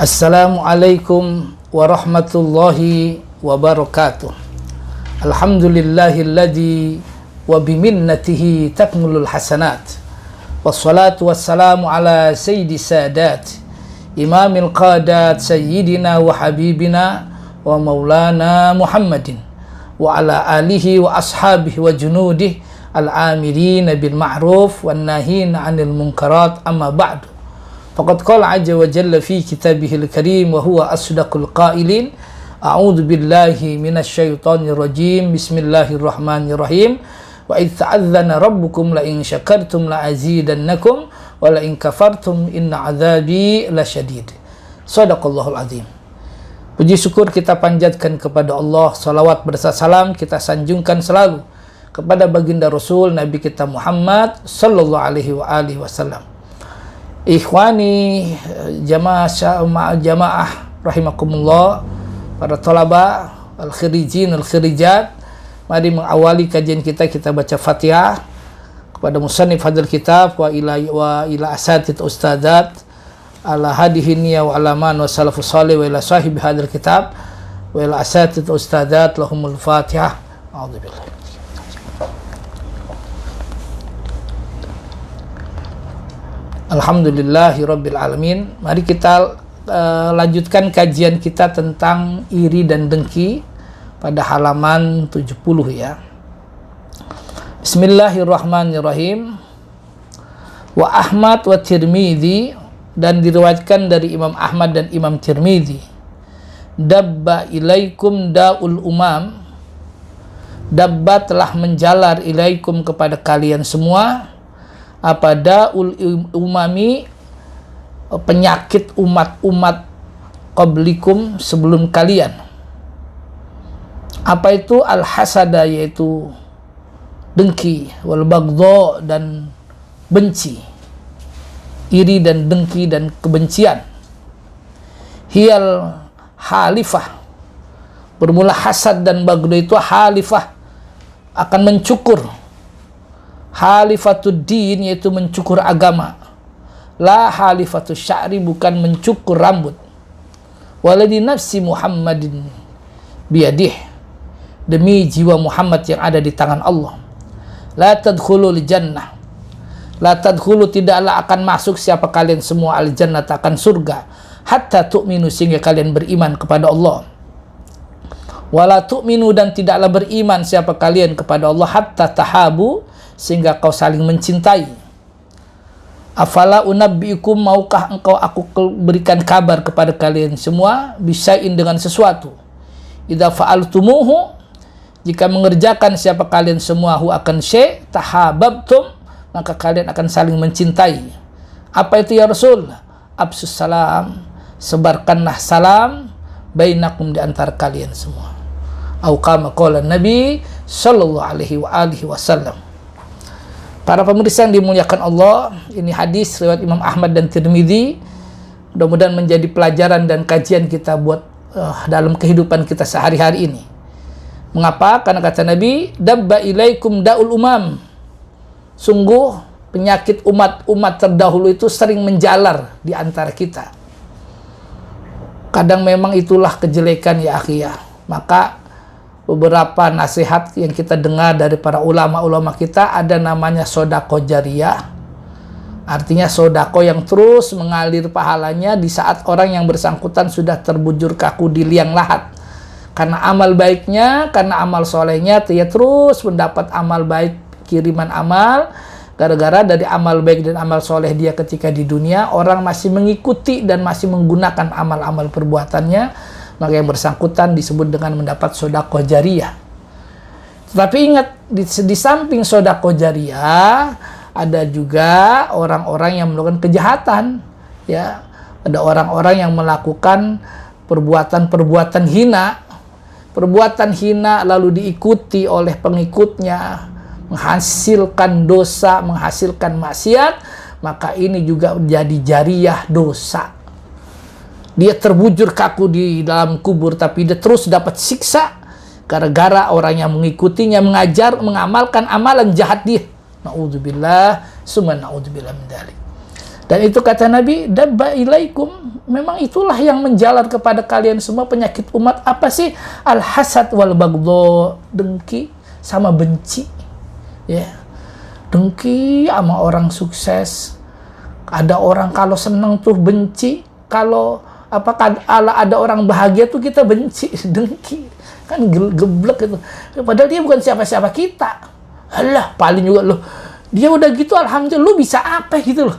Assalamualaikum warahmatullahi wabarakatuh. Alhamdulillahilladzi wa biminnatihi takmulul hasanat. Wassalatu wassalamu ala sayyidi sadat imamil qadat sayyidina wa habibina wa maulana Muhammadin wa ala alihi wa ashabihi wa junudih al-amirina bil ma'ruf wan nahina 'anil munkarat, amma ba'du. Faqad qala 'azza wa jalla fi kitabihil karim wa huwa asdaqul qailin. A'udzu billahi minasy syaithanir rajim. Bismillahirrahmanirrahim. Wa idz ta'adzana rabbukum la in syakartum la azidannakum wa la in kafartum inna 'adzabi lasyadid. Shadaqallahul azim. Puji syukur kita panjatkan kepada Allah, salawat berserta salam kita sanjungkan selalu kepada baginda Rasul Nabi kita Muhammad sallallahu alaihi wa alihi wasallam. Ikhwani jamaah rahimakumullah, para talaba al-khirijin al-khirijat, mari mengawali kajian kita baca Fatihah kepada musannif hadzal kitab wa ila asatid ustadzat ala hadihinniya wa alaman wa salafus salih wa ila sahib hadzal kitab wa ila asatid ustadzat lahumul Fatihah. A'udzubillah. Alhamdulillahi rabbil alamin. Mari kita lanjutkan kajian kita tentang iri dan dengki pada halaman 70 ya. Bismillahirrahmanirrahim. Wa Ahmad wa Tirmidzi, dan diriwayatkan dari Imam Ahmad dan Imam Tirmidzi. Dabba ilaikum da'ul umam. Dabba telah menjalar ilaikum kepada kalian semua apa da'ul umami, penyakit umat-umat qablikum sebelum kalian. Apa itu? Al-hasada, yaitu dengki, wal bagdha, dan benci, iri dan dengki dan kebencian. Hiyal halifah, bermula hasad dan bagdha itu halifah, akan mencukur. Halifatud din, yaitu mencukur agama. La halifatus sya'ri, bukan mencukur rambut. Waladi nafsi Muhammadin biyadih, demi jiwa Muhammad yang ada di tangan Allah. La tadkhulul jannah, la tadkhulu, tidaklah akan masuk siapa kalian semua al jannah, akan surga, hatta tu'minu, sehingga kalian beriman kepada Allah. Wala tu'minu, dan tidaklah beriman siapa kalian kepada Allah, hatta tahabu, sehingga kau saling mencintai. Afala unabbiukum, maukah engkau aku berikan kabar kepada kalian semua, bisain, dengan sesuatu. Idza fa'altumuhu, jika mengerjakan siapa kalian semua hu akan syai', tahabbtum, maka kalian akan saling mencintai. Apa itu ya Rasul? Absus salam, sebarkanlah salam, bainakum, di antara kalian semua. Au kama qala Nabi sallallahu alaihi wa alihi wasallam. Para pemirsa yang dimuliakan Allah, ini hadis riwayat Imam Ahmad dan Tirmidzi. Mudah-mudahan menjadi pelajaran dan kajian kita buat dalam kehidupan kita sehari-hari ini. Mengapa? Karena kata Nabi, dabba ilaikum da'ul umam. Sungguh penyakit umat-umat terdahulu itu sering menjalar di antara kita. Kadang memang itulah kejelekan ya akhi ya. Maka beberapa nasihat yang kita dengar dari para ulama-ulama kita, ada namanya sodako jariyah. Artinya sodako yang terus mengalir pahalanya di saat orang yang bersangkutan sudah terbujur kaku di liang lahat. Karena amal baiknya, karena amal solehnya, dia terus mendapat amal baik, kiriman amal. Gara-gara dari amal baik dan amal soleh dia ketika di dunia, orang masih mengikuti dan masih menggunakan amal-amal perbuatannya, maka yang bersangkutan disebut dengan mendapat sodako jariyah. Tetapi ingat, di samping sodako jariyah, ada juga orang-orang yang melakukan kejahatan. Ya, ada orang-orang yang melakukan perbuatan-perbuatan hina. Perbuatan hina lalu diikuti oleh pengikutnya, menghasilkan dosa, menghasilkan maksiat, maka ini juga menjadi jariyah dosa. Dia terbujur kaku di dalam kubur, tapi dia terus dapat siksa gara-gara orang yang mengikutinya mengajar, mengamalkan amalan jahat dia. Na'udzubillah, summa na'udzubillah min dzalik. Dan itu kata Nabi, dabba ilaikum, memang itulah yang menjalar kepada kalian semua penyakit umat. Apa sih? Al-hasad wal baghdha, dengki sama benci. Ya. Dengki sama orang sukses. Ada orang kalau senang tuh benci, kalau ada orang bahagia tuh kita benci, dengki. Kan geblek itu. Padahal dia bukan siapa-siapa kita. Alah, paling juga loh. Dia udah gitu, alhamdulillah, lu bisa apa gitu loh.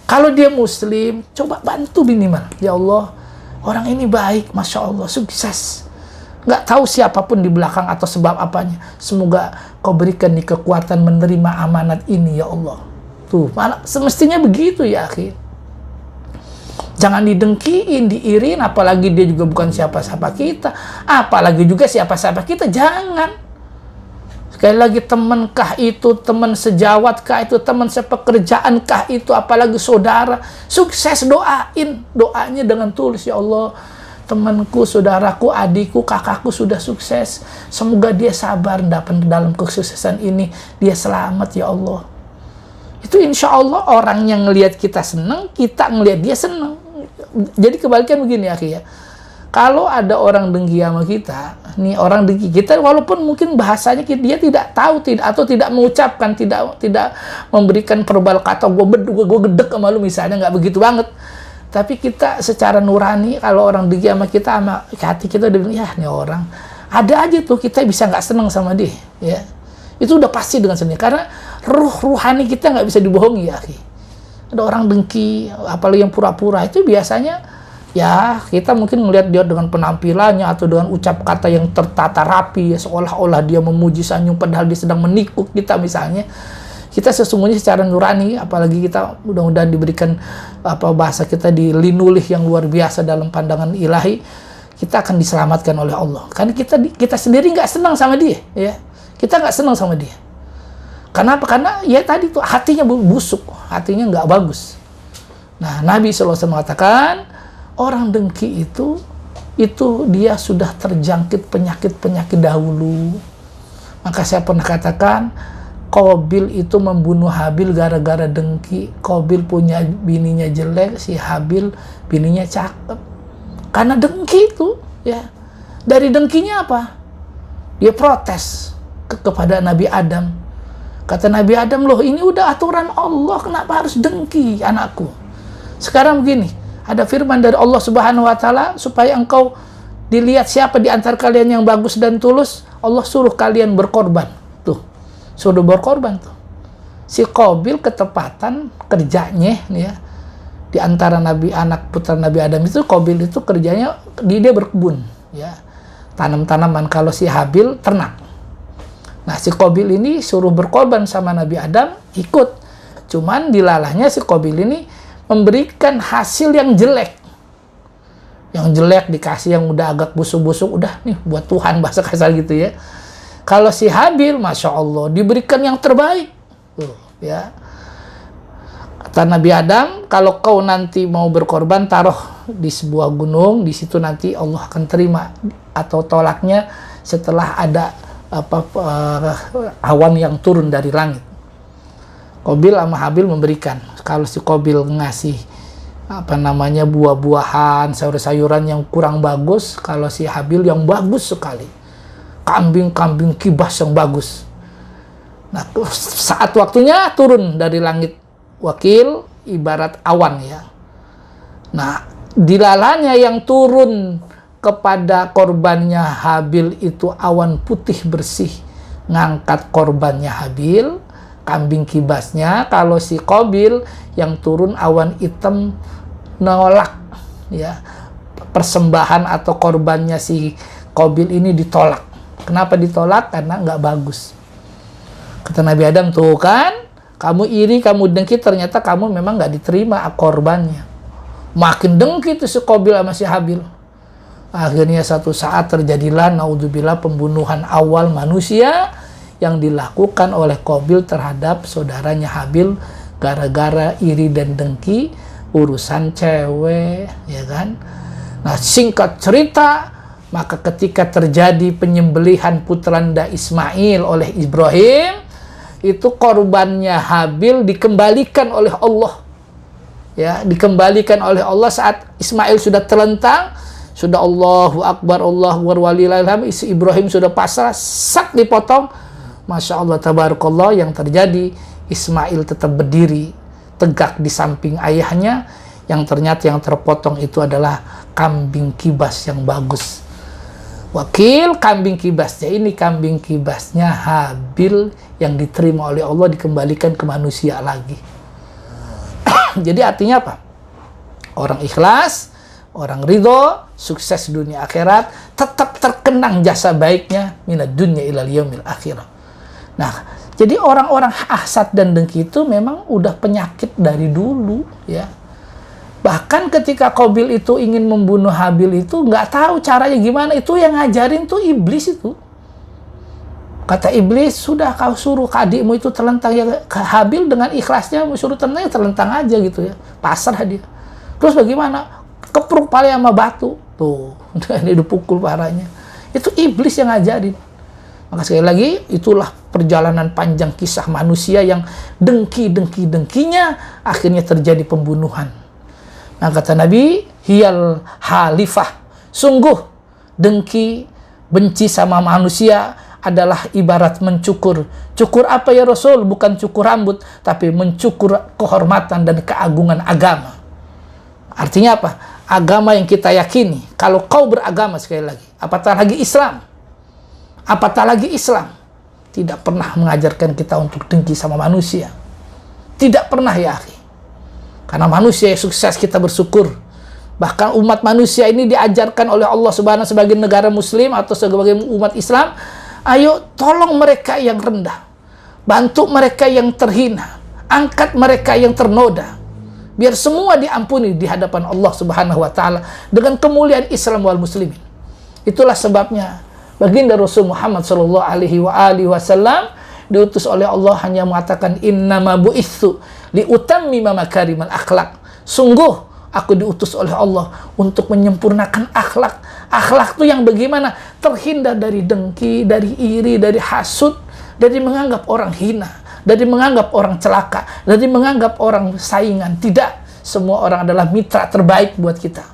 Kalau dia muslim, coba bantu minimal. Ya Allah, orang ini baik, Masya Allah, sukses. Nggak tahu siapapun di belakang atau sebab apanya. Semoga kau berikan nih kekuatan menerima amanat ini, ya Allah. Tuh, malah semestinya begitu ya, akhi. Jangan didengkiin, diirin, apalagi dia juga bukan siapa-siapa kita. Apalagi juga siapa-siapa kita, jangan. Sekali lagi, temenkah itu, teman sejawatkah itu, teman sepekerjaankah itu, apalagi saudara, sukses, doanya dengan tulus. Ya Allah, temanku, saudaraku, adikku, kakakku sudah sukses, semoga dia sabar dalam kesuksesan ini, dia selamat ya Allah. Itu insya Allah orang yang ngelihat kita senang, kita ngelihat dia senang. Jadi kebalikan begini ya, ya. Kalau ada orang dengki sama kita, nih orang dengki kita, walaupun mungkin bahasanya dia tidak tahu, atau tidak mengucapkan, tidak memberikan verbal kata, gue gedek sama lu misalnya, nggak begitu banget. Tapi kita secara nurani, kalau orang dengki sama kita, sama hati kita udah bilang, ya nih orang, ada aja tuh kita bisa nggak senang sama dia, ya. Itu udah pasti dengan sendiri, karena ruhani kita nggak bisa dibohongi ya, ada orang dengki, apalagi yang pura-pura, itu biasanya ya kita mungkin melihat dia dengan penampilannya atau dengan ucap kata yang tertata rapi, ya, seolah-olah dia memuji Sanjung padahal dia sedang menikuk kita misalnya. Kita sesungguhnya secara nurani, apalagi kita mudah-mudahan diberikan bahasa kita dilinulih yang luar biasa dalam pandangan ilahi, kita akan diselamatkan oleh Allah. Karena kita sendiri nggak senang sama dia, ya. Kita nggak senang sama dia. Kenapa? Karena ya tadi tuh hatinya busuk, hatinya nggak bagus. Nah, Nabi SAW mengatakan, orang dengki itu dia sudah terjangkit penyakit-penyakit dahulu. Maka saya pernah katakan, Qabil itu membunuh Habil gara-gara dengki. Qabil punya bininya jelek, si Habil bininya cakep. Karena dengki itu, ya. Dari dengkinya apa? Dia protes kepada Nabi Adam. Kata Nabi Adam, loh ini udah aturan Allah, kenapa harus dengki anakku? Sekarang begini, ada firman dari Allah Subhanahu wa Ta'ala, supaya engkau dilihat siapa di antara kalian yang bagus dan tulus, Allah suruh kalian berkorban. Tuh, suruh berkorban tuh. Si Qabil ketepatan kerjanya nih ya, di antara anak putra Nabi Adam itu, Qabil itu kerjanya dia berkebun, ya, tanam-tanaman. Kalau si Habil ternak. Nah, si Qabil ini suruh berkorban sama Nabi Adam, ikut. Cuman dilalahnya si Qabil ini memberikan hasil yang jelek. Yang jelek dikasih yang udah agak busuk-busuk, udah nih buat Tuhan, bahasa kasar gitu ya. Kalau si Habil, Masya Allah, diberikan yang terbaik. Ya. Kata Nabi Adam, kalau kau nanti mau berkorban, taruh di sebuah gunung, di situ nanti Allah akan terima. Atau tolaknya setelah ada awan yang turun dari langit. Qabil sama Habil memberikan. Kalau si Qabil ngasih buah-buahan, sayur-sayuran yang kurang bagus, kalau si Habil yang bagus sekali, kambing kibas yang bagus. Nah, saat waktunya turun dari langit wakil ibarat awan ya. Nah, dilalanya yang turun kepada korbannya Habil itu awan putih bersih, ngangkat korbannya Habil, kambing kibasnya. Kalau si Qabil yang turun awan hitam, nolak ya, persembahan atau korbannya si Qabil ini ditolak. Kenapa ditolak? Karena nggak bagus. Kata Nabi Adam, tuh kan, kamu iri, kamu dengki, ternyata kamu memang nggak diterima korbannya. Makin dengki tuh si Qabil sama si Habil. Akhirnya satu saat terjadilah naudzubillah pembunuhan awal manusia yang dilakukan oleh Qabil terhadap saudaranya Habil gara-gara iri dan dengki urusan cewek, ya kan? Nah, singkat cerita, maka ketika terjadi penyembelihan putranda Ismail oleh Ibrahim, itu korbannya Habil dikembalikan oleh Allah ya, dikembalikan oleh Allah saat Ismail sudah terlentang, sudah Allahu Akbar, Allahu Akbar, walillahilhamd, isi Ibrahim sudah pasrah, sak dipotong. Masya Allah, tabarakallah, yang terjadi Ismail tetap berdiri tegak di samping ayahnya, yang ternyata yang terpotong itu adalah kambing kibas yang bagus. Wakil kambing kibasnya ini kambing kibasnya Habil yang diterima oleh Allah, dikembalikan ke manusia lagi. Jadi artinya apa? Orang ikhlas, orang ridho, sukses dunia akhirat, tetap terkenang jasa baiknya minad dunya ilal yaumil akhirah. Nah, jadi orang-orang hasad dan dengki itu memang udah penyakit dari dulu, ya. Bahkan ketika Qabil itu ingin membunuh Habil itu nggak tahu caranya gimana, itu yang ngajarin tuh iblis itu. Kata iblis, sudah kau suruh adikmu itu terlentang, ya Habil dengan ikhlasnya suruh terlentang, ya terlentang aja gitu ya, pasrah dia. Terus bagaimana? Kepruk pala sama batu, tuh, dia dipukul parahnya. Itu iblis yang ngajarin. Maka sekali lagi, itulah perjalanan panjang kisah manusia yang dengkinya akhirnya terjadi pembunuhan. Nah, kata Nabi, hiyal halifah, sungguh dengki, benci sama manusia adalah ibarat mencukur. Cukur apa ya Rasul? Bukan cukur rambut, tapi mencukur kehormatan dan keagungan agama. Artinya apa? Agama yang kita yakini. Kalau kau beragama, sekali lagi, apatah lagi Islam, tidak pernah mengajarkan kita untuk dengki sama manusia. Tidak pernah, ya akhi. Karena manusia yang sukses kita bersyukur. Bahkan umat manusia ini diajarkan oleh Allah Subhanahu sebagai negara muslim atau sebagai umat Islam, ayo tolong mereka yang rendah, bantu mereka yang terhina, angkat mereka yang ternoda, biar semua diampuni di hadapan Allah Subhanahu wa taala dengan kemuliaan Islam wal muslimin. Itulah sebabnya baginda Rasul Muhammad sallallahu alaihi wasallam diutus oleh Allah hanya mengatakan innama bu'itsu liutammima makarimal akhlak. Sungguh aku diutus oleh Allah untuk menyempurnakan akhlak. Akhlak itu yang bagaimana? Terhindar dari dengki, dari iri, dari hasud, dari menganggap orang hina, dari menganggap orang celaka, dari menganggap orang saingan. Tidak, semua orang adalah mitra terbaik buat kita.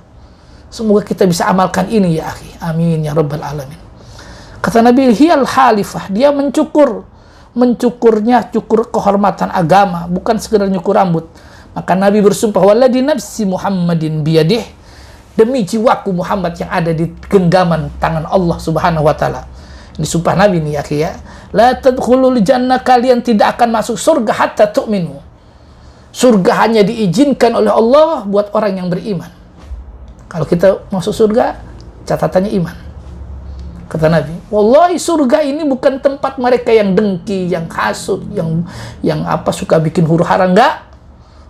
Semoga kita bisa amalkan ini ya akhi. Amin ya rabbal alamin. Kata Nabi, hiyal halifah, dia mencukurnya cukur kehormatan agama, bukan sekedar nyukur rambut. Maka Nabi bersumpah, walladzi nafsi Muhammadin biyadih, demi jiwaku Muhammad yang ada di genggaman tangan Allah Subhanahu wa taala. Ini sumpah Nabi nih ya, ya. La tadkhulul jannah, kalian tidak akan masuk surga hatta tu'minu. Surga hanya diizinkan oleh Allah buat orang yang beriman. Kalau kita masuk surga, catatannya iman. Kata Nabi, wallahi surga ini bukan tempat mereka yang dengki, yang hasud, yang apa suka bikin huru hara, enggak.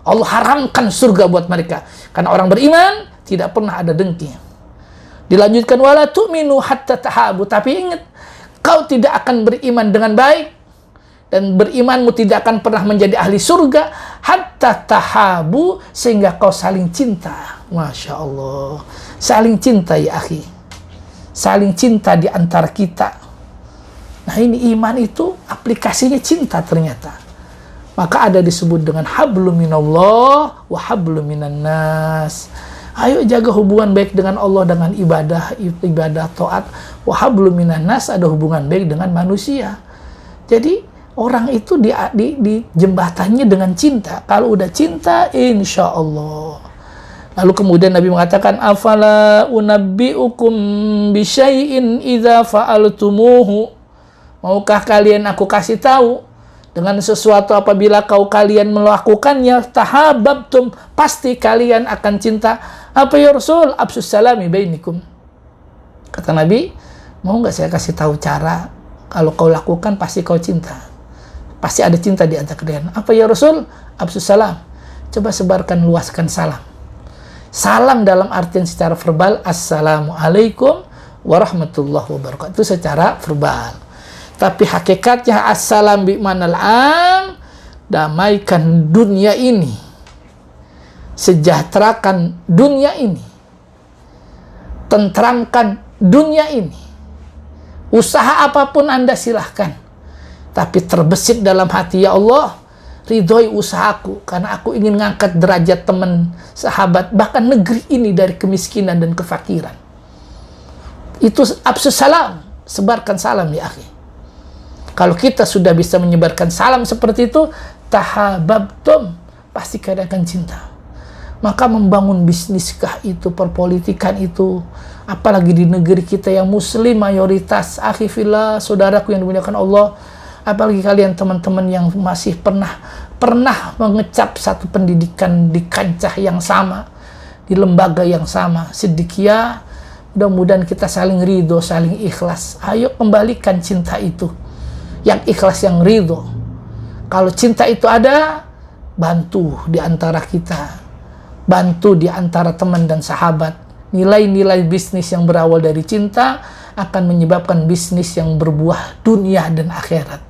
Allah haramkan surga buat mereka karena orang beriman tidak pernah ada dengki. Dilanjutkan, wala tu'minu hatta tahabu, tapi ingat, kau tidak akan beriman dengan baik dan berimanmu tidak akan pernah menjadi ahli surga hatta tahabu, sehingga kau saling cinta. Masya Allah, saling cinta ya akhi, saling cinta di antara kita. Nah, ini iman itu aplikasinya cinta ternyata. Maka ada disebut dengan hablum minallah wa hablum minan nas. Ayo jaga hubungan baik dengan Allah dengan ibadah taat. Wa hablum minan nas, ada hubungan baik dengan manusia. Jadi orang itu di jembatannya dengan cinta. Kalau udah cinta, insya Allah. Lalu kemudian Nabi mengatakan, afala unabbi'ukum bisyai'in idza fa'altumuhu. Maukah kalian aku kasih tahu dengan sesuatu apabila kalian melakukannya, tahabbtum, pasti kalian akan cinta. Apa ya Rasul? Absus salami bainikum. Kata Nabi, mau nggak saya kasih tahu cara, kalau kau lakukan pasti kau cinta. Pasti ada cinta di antara kalian. Apa ya Rasul? Absus salam. Coba sebarkan, luaskan salam. Salam dalam artian secara verbal, assalamualaikum warahmatullahi wabarakatuh. Itu secara verbal. Tapi hakikatnya assalam bi'manal am, damaikan dunia ini, sejahterakan dunia ini, tentramkan dunia ini. Usaha apapun Anda silahkan, tapi terbesit dalam hati, ya Allah, ridhoi usahaku karena aku ingin ngangkat derajat teman, sahabat, bahkan negeri ini dari kemiskinan dan kefakiran. Itu absus salam, sebarkan salam ya akhi. Kalau kita sudah bisa menyebarkan salam seperti itu, tahabbtum, pasti kalian akan cinta. Maka membangun bisniskah itu, perpolitikan itu, apalagi di negeri kita yang muslim mayoritas, akhi fillah, saudaraku yang dimuliakan Allah, apalagi kalian teman-teman yang masih pernah mengecap satu pendidikan di kancah yang sama, di lembaga yang sama, sedikit, mudah-mudahan kita saling ridho, saling ikhlas. Ayo kembalikan cinta itu, yang ikhlas, yang ridho. Kalau cinta itu ada, bantu di antara kita, bantu di antara teman dan sahabat. Nilai-nilai bisnis yang berawal dari cinta akan menyebabkan bisnis yang berbuah dunia dan akhirat.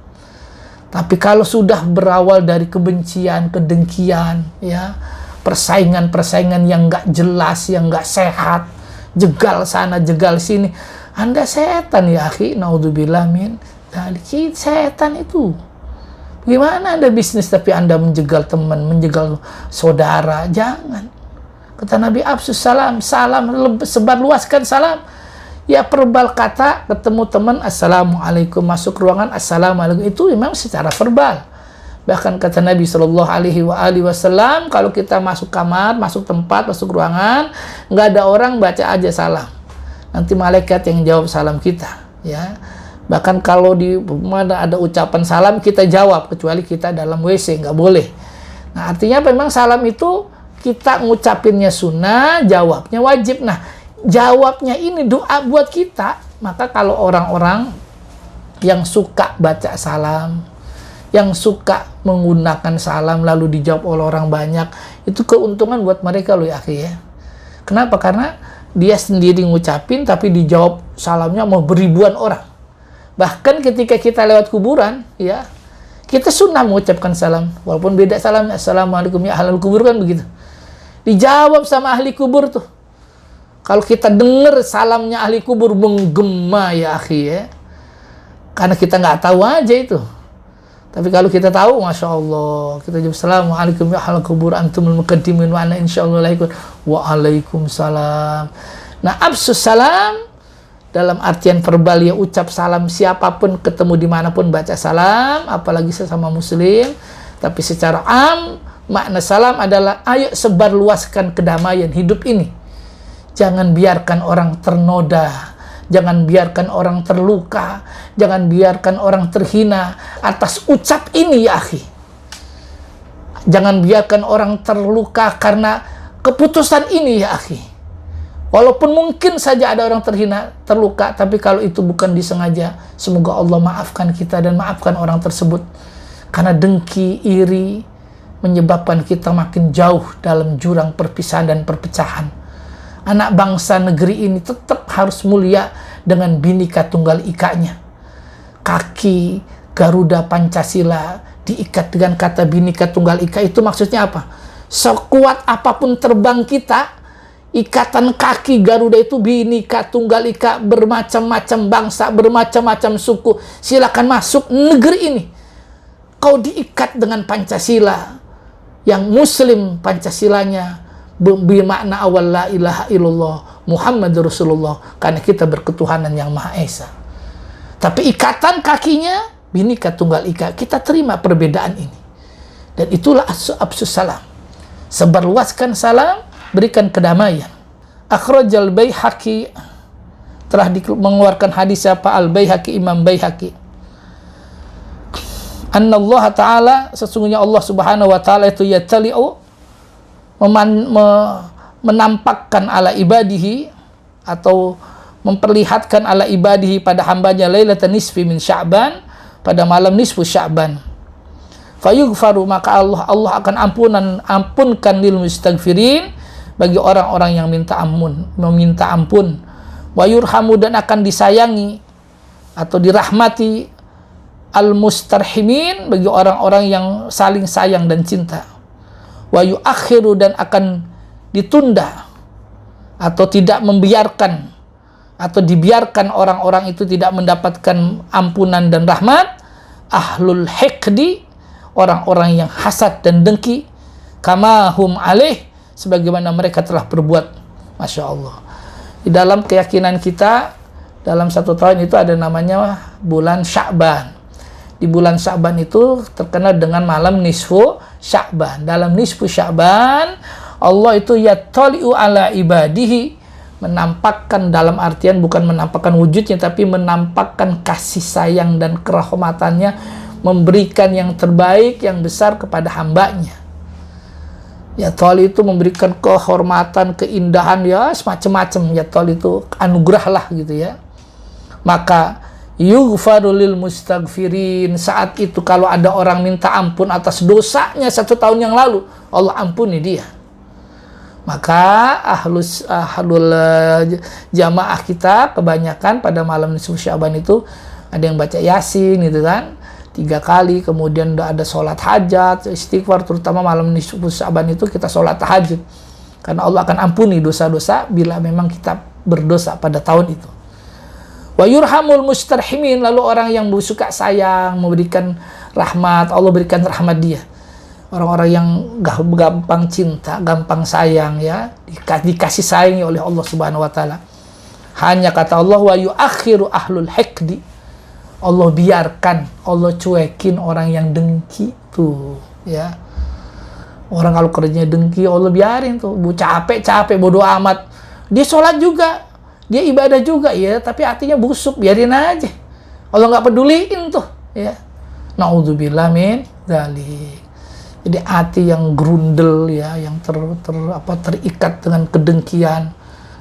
Tapi kalau sudah berawal dari kebencian, kedengkian, ya, persaingan-persaingan yang nggak jelas, yang nggak sehat, jegal sana, jegal sini, Anda setan ya akhi, naudzubillah min dzalik, setan itu. Gimana Anda bisnis tapi Anda menjegal teman, menjegal saudara? Jangan. Kata Nabi, absus salam, salam, sebarluaskan salam. Ya verbal kata, ketemu teman, assalamualaikum, masuk ruangan, assalamualaikum, itu memang secara verbal. Bahkan kata Nabi SAW, kalau kita masuk kamar, masuk tempat, masuk ruangan, nggak ada orang, baca aja salam. Nanti malaikat yang jawab salam kita. Ya. Bahkan kalau di mana ada ucapan salam, kita jawab, kecuali kita dalam WC, nggak boleh. Nah, artinya memang salam itu kita ngucapinnya sunnah, jawabnya wajib. Nah, jawabnya ini doa buat kita. Maka kalau orang-orang yang suka baca salam, yang suka menggunakan salam lalu dijawab oleh orang banyak, itu keuntungan buat mereka loh ya akhi ya. Kenapa? Karena dia sendiri ngucapin tapi dijawab salamnya mau beribuan orang. Bahkan ketika kita lewat kuburan, ya, kita sunnah mengucapkan salam, walaupun beda salamnya, assalamualaikum ya ahlul kubur, kan begitu. Dijawab sama ahli kubur tuh. Kalau kita dengar salamnya ahli kubur menggema ya akhi ya, karena kita nggak tahu aja itu. Tapi kalau kita tahu, masya Allah, kita jawab assalamualaikum ya ahlul kubur antumul muqaddimin wa ana insyaallah laikun. Waalaikumsalam. Nah, absus salam dalam artian verbal ya, ucap salam siapapun, ketemu dimanapun baca salam, apalagi sesama muslim. Tapi secara makna salam adalah ayo sebarluaskan kedamaian hidup ini. Jangan biarkan orang ternoda, jangan biarkan orang terluka, jangan biarkan orang terhina atas ucap ini ya akhi. Jangan biarkan orang terluka karena keputusan ini ya akhi. Walaupun mungkin saja ada orang terhina, terluka, tapi kalau itu bukan disengaja, semoga Allah maafkan kita dan maafkan orang tersebut. Karena dengki, iri menyebabkan kita makin jauh dalam jurang perpisahan dan perpecahan. Anak bangsa negeri ini tetap harus mulia dengan Bhinneka Tunggal Ika-nya. Kaki Garuda Pancasila diikat dengan kata Bhinneka Tunggal Ika, itu maksudnya apa? Sekuat apapun terbang kita, ikatan kaki Garuda itu Bhinneka Tunggal Ika, bermacam-macam bangsa, bermacam-macam suku, silakan masuk negeri ini. Kau diikat dengan Pancasila, yang muslim Pancasilanya bermakna awal la ilaha illallah Muhammad Rasulullah, karena kita berketuhanan yang Maha Esa. Tapi ikatan kakinya Bhinneka Tunggal Ika, kita terima perbedaan ini. Dan itulah absus salam. Sebarluaskan salam, berikan kedamaian. Akhrajal Baihaqi, telah mengeluarkan hadis siapa? Al-Baihaqi, Imam Baihaqi. Anna Allah Ta'ala, sesungguhnya Allah Subhanahu wa Ta'ala itu yatali'u, menampakkan ala ibadihi, atau memperlihatkan ala ibadihi pada hambanya lailatan nisfi min Sya'ban, pada malam nisfu Sya'ban. Fayughfaru, maka Allah akan ampunkan lil mustaghfirin, bagi orang-orang yang meminta ampun. Wa yurhamu, dan akan disayangi atau dirahmati al mustarhimin, bagi orang-orang yang saling sayang dan cinta. Wa yuakhiru, dan akan ditunda atau tidak membiarkan atau dibiarkan orang-orang itu tidak mendapatkan ampunan dan rahmat ahlul hiqdi, orang-orang yang hasad dan dengki, kama hum alaih, sebagaimana mereka telah berbuat. Masya Allah. Di dalam keyakinan kita, dalam 1 tahun itu ada namanya bulan Sya'ban. Di bulan Sya'ban itu terkenal dengan malam nisfu Sya'ban. Dalam nisfu Sya'ban, Allah itu yattali'u ala ibadihi, menampakkan, dalam artian bukan menampakkan wujudnya, tapi menampakkan kasih sayang dan kerahmatannya, memberikan yang terbaik, yang besar kepada hambanya. Ya tol itu memberikan kehormatan, keindahan, ya semacam-macam. Ya tol itu anugerah lah gitu ya. Maka yughfaru lil mustaghfirin, saat itu kalau ada orang minta ampun atas dosanya 1 tahun yang lalu, Allah ampuni dia. Maka ahlul jamaah kita kebanyakan pada malam nisfu Sya'ban itu ada yang baca Yasin gitu kan 3 kali, kemudian ada sholat hajat, istighfar, terutama malam nisfu Sya'ban itu kita sholat tahajud, karena Allah akan ampuni dosa-dosa bila memang kita berdosa pada tahun itu. Wa yurhamul mustarhimin, lalu orang yang suka sayang, memberikan rahmat, Allah berikan rahmat dia. Orang-orang yang gampang cinta, gampang sayang, ya, dikasih sayangi oleh Allah Subhanahu wa taala. Hanya kata Allah, wa yuakhiru ahlul hiqdi, Allah biarkan, Allah cuekin orang yang dengki tuh, ya. Orang kalau kerjanya dengki, Allah biarin tuh, capek bodo amat. Dia sholat juga, dia ibadah juga, ya, tapi hatinya busuk, biarin aja. Allah nggak peduliin tuh, ya. Naudzubillah min dzalik. Jadi hati yang grundel, ya, yang terikat dengan kedengkian,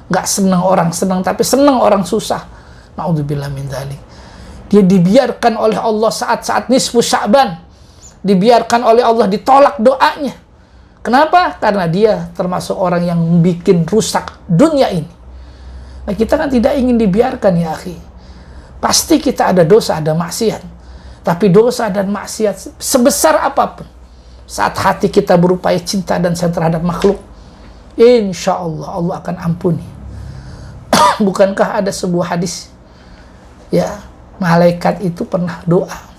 nggak senang orang senang, tapi senang orang susah. Naudzubillah min dzalik. Dia dibiarkan oleh Allah saat-saat nisfu Sya'ban, dibiarkan oleh Allah, ditolak doanya. Kenapa? Karena dia termasuk orang yang bikin rusak dunia ini. Nah, kita kan tidak ingin dibiarkan, ya akhi. Pasti kita ada dosa, ada maksiat. Tapi dosa dan maksiat sebesar apapun, saat hati kita berupaya cinta dan sayang terhadap makhluk, insya Allah Allah akan ampuni. Bukankah ada sebuah hadis, ya, malaikat itu pernah doa,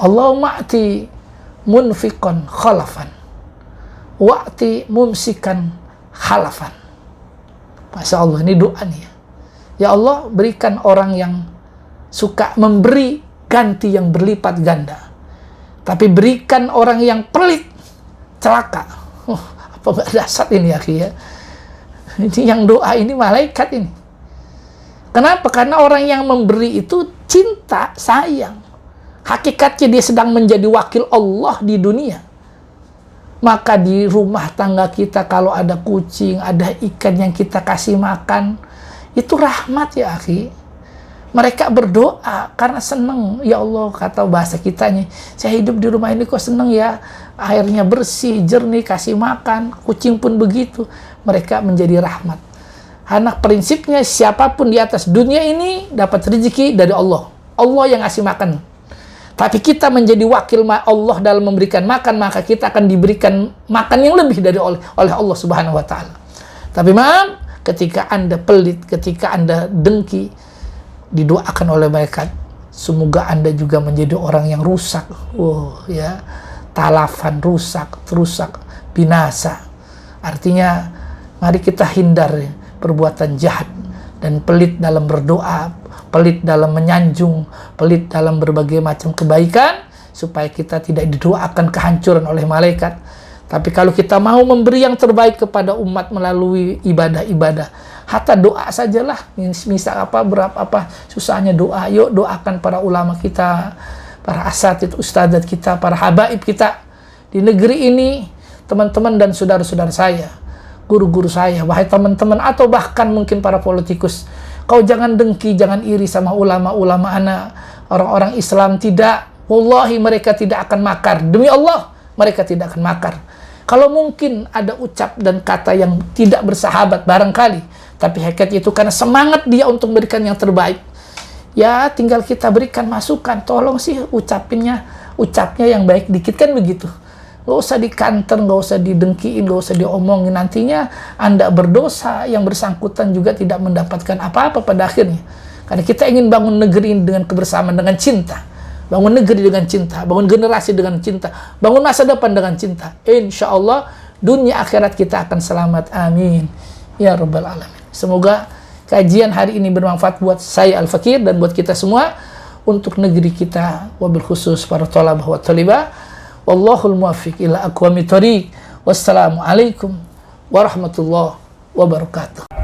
Allahumma ati munfiqan khalafan, wa'ti mumsikan khalafan. Masya Allah, ini doa nih, ya Allah, berikan orang yang suka memberi ganti yang berlipat ganda, tapi berikan orang yang pelit celaka. Apa nggak dasar ini, akhi, ya? Ini yang doa ini malaikat ini. Kenapa? Karena orang yang memberi itu cinta, sayang. Hakikatnya dia sedang menjadi wakil Allah di dunia. Maka di rumah tangga kita kalau ada kucing, ada ikan yang kita kasih makan, itu rahmat, ya akhi. Mereka berdoa karena senang. Ya Allah, kata bahasa kitanya, saya hidup di rumah ini kok senang ya, airnya bersih, jernih, kasih makan, kucing pun begitu. Mereka menjadi rahmat. Anak prinsipnya siapapun di atas dunia ini dapat rezeki dari Allah. Allah yang ngasih makan. Tapi kita menjadi wakil Allah dalam memberikan makan, maka kita akan diberikan makan yang lebih dari oleh Allah Subhanahu wa taala. Tapi maaf, ketika Anda pelit, ketika Anda dengki, didoakan oleh malaikat, semoga Anda juga menjadi orang yang rusak. Ya, talafan, rusak, binasa. Artinya, mari kita hindar perbuatan jahat dan pelit dalam berdoa, pelit dalam menyanjung, pelit dalam berbagai macam kebaikan, supaya kita tidak didoakan kehancuran oleh malaikat. Tapi kalau kita mau memberi yang terbaik kepada umat melalui ibadah-ibadah, hatta doa sajalah, misal berapa susahnya doa, yuk doakan para ulama kita, para asatidz, ustadzat kita, para habaib kita di negeri ini, teman-teman dan saudara-saudara saya, guru-guru saya, wahai teman-teman, atau bahkan mungkin para politikus, kau jangan dengki, jangan iri sama ulama-ulama anak, orang-orang Islam. Tidak, wallahi mereka tidak akan makar, demi Allah mereka tidak akan makar. Kalau mungkin ada ucap dan kata yang tidak bersahabat barangkali, tapi hakikat itu karena semangat dia untuk memberikan yang terbaik. Ya, tinggal kita berikan masukan, tolong sih ucapnya yang baik dikit, kan begitu. Gak usah dikanter, gak usah didengkiin, gak usah diomongin. Nantinya Anda berdosa, yang bersangkutan juga tidak mendapatkan apa-apa pada akhirnya. Karena kita ingin bangun negeri ini dengan kebersamaan, dengan cinta. bangun negeri dengan cinta, bangun generasi dengan cinta, bangun masa depan dengan cinta. Insya Allah dunia akhirat kita akan selamat. Amin ya rabbal alamin. Semoga kajian hari ini bermanfaat buat saya Al-Fakir dan buat kita semua, untuk negeri kita, wabil khusus para thalabah wa thalibah. Wallahul muwaffiq ila aqwamit thoriq. Wassalamualaikum warahmatullahi wabarakatuh.